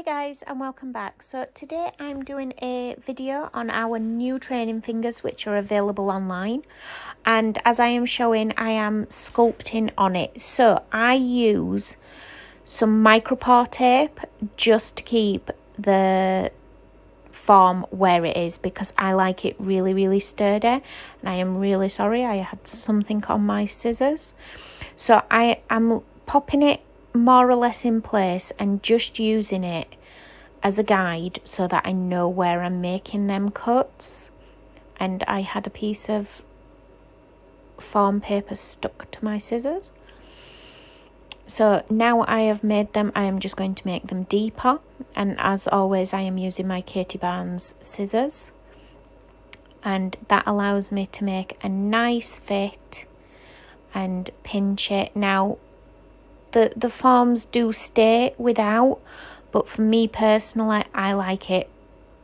Hi guys and welcome back. So today I'm doing a video on our new training fingers which are available online, and as I am showing I am sculpting on it. So I use some micropore tape just to keep the form where it is because I like it really sturdy, and I am really sorry I had something on my scissors. So I am popping it more or less in place and just using it as a guide so that I know where I'm making them cuts. And I had a piece of foam paper stuck to my scissors. So now I have made them, I am just going to make them deeper, and as always I am using my Katie Barnes scissors, and that allows me to make a nice fit and pinch it. Now the forms do stay without, but for me personally I like it,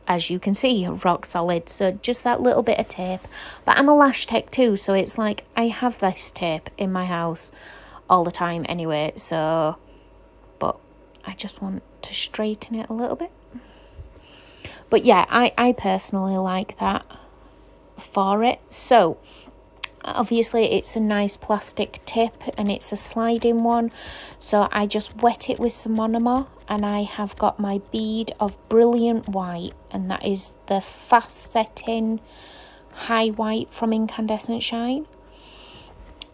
as you can see, rock solid. So just that little bit of tape, but I'm a lash tech too, so it's like I have this tape in my house all the time anyway, so but I just want to straighten it a little bit. But yeah, I personally like that for it. So obviously it's a nice plastic tip and it's a sliding one, so I just wet it with some monomer, and I have got my bead of brilliant white, and that is the fast setting high white from Incandescent Shine.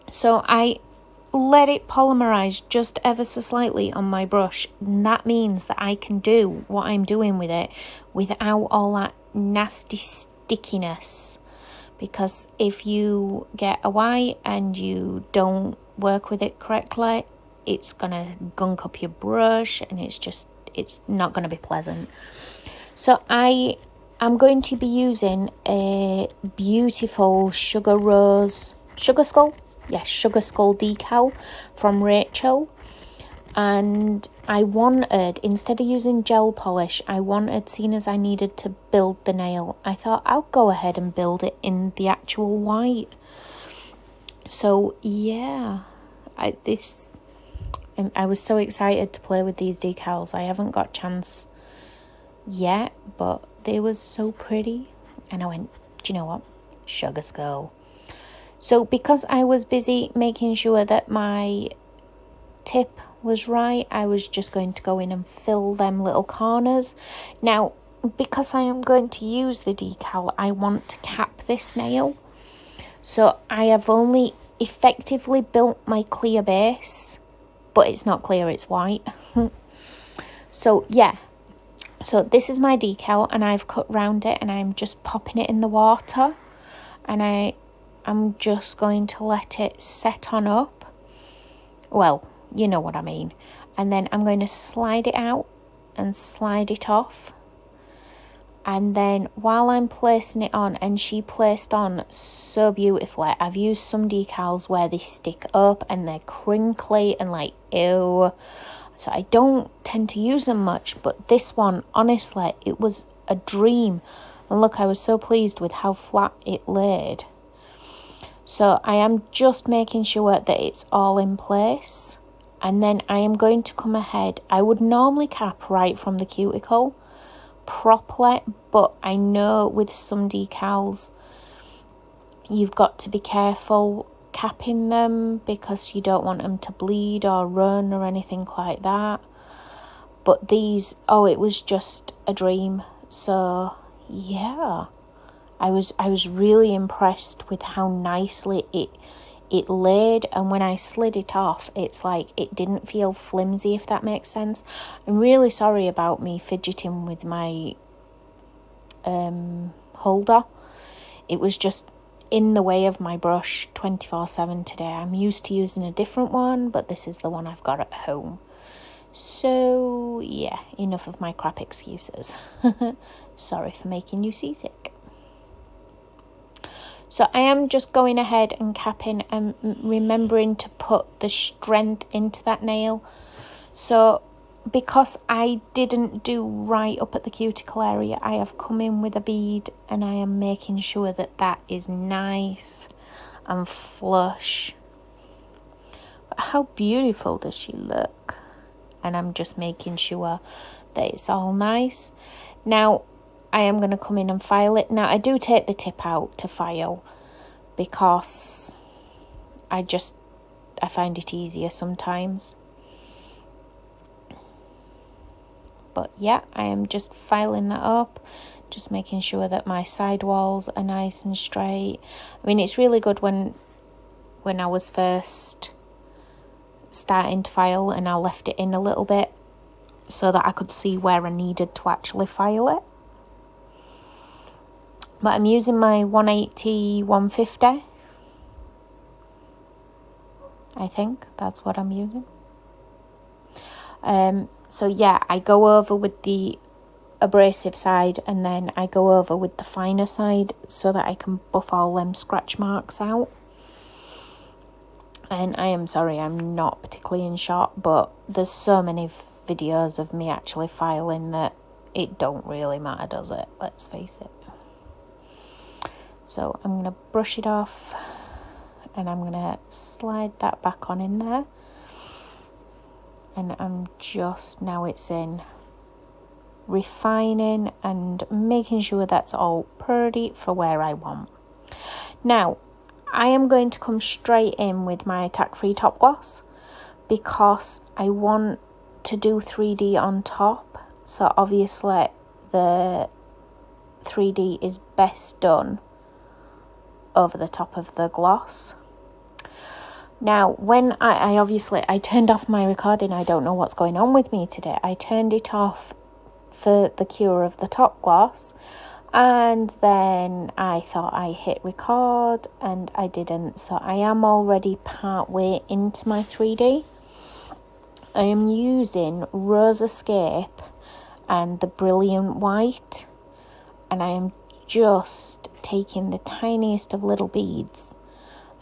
So I let it polymerize just ever so slightly on my brush, and that means that I can do what I'm doing with it without all that nasty stickiness. Because if you get a white and you don't work with it correctly, it's gonna gunk up your brush, and it's not gonna be pleasant. So I am going to be using a beautiful sugar skull decal from Rachel, and I wanted, instead of using gel polish, seeing as I needed to build the nail, I thought I'll go ahead and build it in the actual white. So yeah, I was so excited to play with these decals. I haven't got a chance yet, but they were so pretty, and I went, do you know what, sugar skull. So because I was busy making sure that my tip was right, I was just going to go in and fill them little corners. Now, because I am going to use the decal, I want to cap this nail. So I have only effectively built my clear base, but it's not clear, it's white. So yeah, so this is my decal, and I've cut round it, and I'm just popping it in the water, and I'm just going to let it set on up. Well, you know what I mean. And then I'm going to slide it out and slide it off. And then while I'm placing it on, and she placed on so beautifully, I've used some decals where they stick up and they're crinkly and like, ew. So I don't tend to use them much, but this one, honestly, it was a dream. And look, I was so pleased with how flat it laid. So I am just making sure that it's all in place. And then I am going to come ahead. I would normally cap right from the cuticle properly, but I know with some decals you've got to be careful capping them because you don't want them to bleed or run or anything like that. But these, oh, it was just a dream. So yeah, I was really impressed with how nicely it laid, and when I slid it off, it's like it didn't feel flimsy, if that makes sense. I'm really sorry about me fidgeting with my holder. It was just in the way of my brush 24/7 today. I'm used to using a different one, but this is the one I've got at home. So yeah, enough of my crap excuses. Sorry for making you seasick. So I am just going ahead and capping and remembering to put the strength into that nail. So because I didn't do right up at the cuticle area, I have come in with a bead, and I am making sure that that is nice and flush. But how beautiful does she look? and I'm just making sure that it's all nice. Now I am going to come in and file it. Now I do take the tip out to file because I find it easier sometimes. But yeah, I am just filing that up, just making sure that my side walls are nice and straight. I mean, it's really good when I was first starting to file and I left it in a little bit so that I could see where I needed to actually file it. But I'm using my 180-150. I think that's what I'm using. So yeah, I go over with the abrasive side and then I go over with the finer side so that I can buff all them scratch marks out. And I am sorry, I'm not particularly in shot, but there's so many videos of me actually filing that it don't really matter, does it? Let's face it. So I'm going to brush it off and I'm going to slide that back on in there. And I'm just, now it's in, refining and making sure that's all pretty for where I want. Now, I am going to come straight in with my Tack Free Top Gloss because I want to do 3D on top. So obviously the 3D is best done over the top of the gloss. Now, when I turned off my recording, I don't know what's going on with me today. I turned it off for the cure of the top gloss, and then I thought I hit record and I didn't. So I am already part way into my 3D. I am using Rose Escape and the Brilliant White, and I am just taking the tiniest of little beads.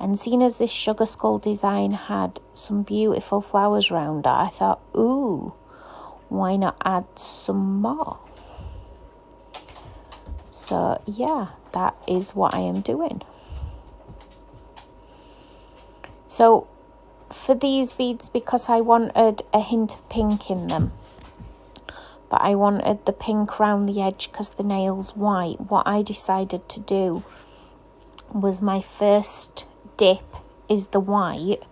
And seeing as this Sugar Skull design had some beautiful flowers around it, I thought, ooh, why not add some more? So yeah, that is what I am doing. So for these beads, because I wanted a hint of pink in them, but I wanted the pink around the edge because the nail's white, what I decided to do was my first dip is the white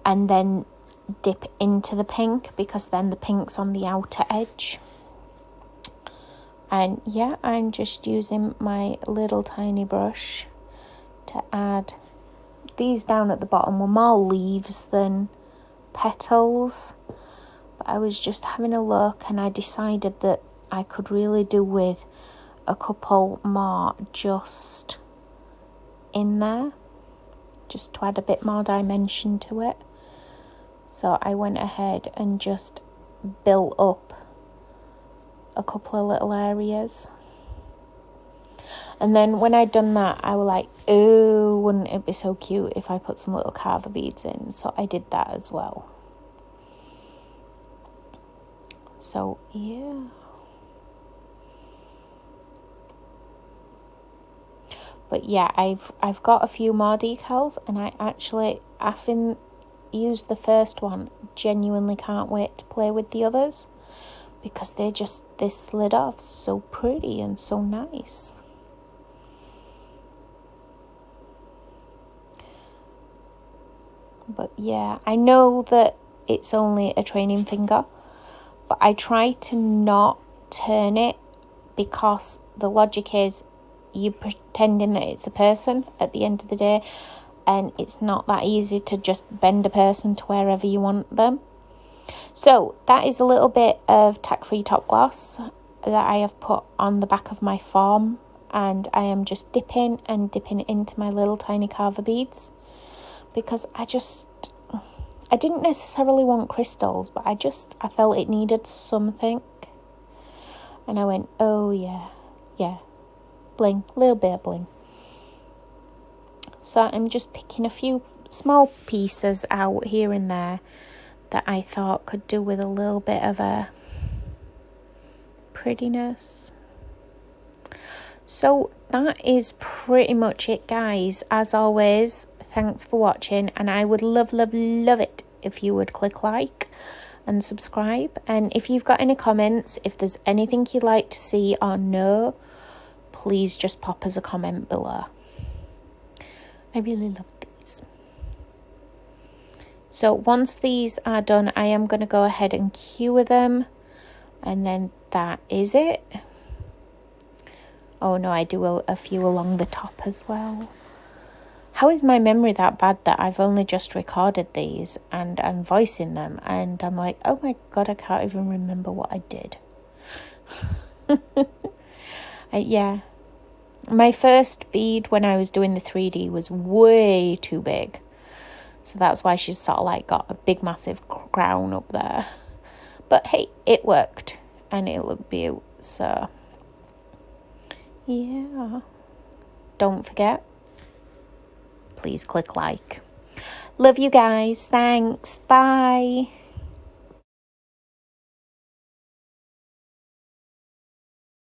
and then dip into the pink because then the pink's on the outer edge. And yeah, I'm just using my little tiny brush to add these down at the bottom were more leaves than petals, but I was just having a look and I decided that I could really do with a couple more just in there, just to add a bit more dimension to it. So I went ahead and just built up a couple of little areas. And then when I'd done that, I was like, oh, wouldn't it be so cute if I put some little carver beads in? So I did that as well. So yeah. But yeah, I've got a few more decals, and I having used the first one, genuinely can't wait to play with the others because they slid off so pretty and so nice. But yeah, I know that it's only a training finger, but I try to not turn it because the logic is you pretending that it's a person at the end of the day, and it's not that easy to just bend a person to wherever you want them. So that is a little bit of Tack Free Top Gloss that I have put on the back of my form, and I am just dipping into my little tiny carver beads because I didn't necessarily want crystals, but I felt it needed something, and I went, oh yeah, bling, little bit of bling. So I'm just picking a few small pieces out here and there that I thought could do with a little bit of a prettiness. So that is pretty much it, guys. As always, thanks for watching, and I would love it if you would click like and subscribe. And if you've got any comments, if there's anything you'd like to see or know, please just pop us a comment below. I really love these. So once these are done, I am going to go ahead and cure them, and then that is it. Oh no, I do a few along the top as well. How is my memory that bad that I've only just recorded these and I'm voicing them and I'm like, oh my god, I can't even remember what I did. Yeah. My first bead when I was doing the 3D was way too big. So that's why she's sort of like got a big massive crown up there. But hey, it worked and it looked beautiful. So yeah. Don't forget, please click like. Love you guys. Thanks. Bye.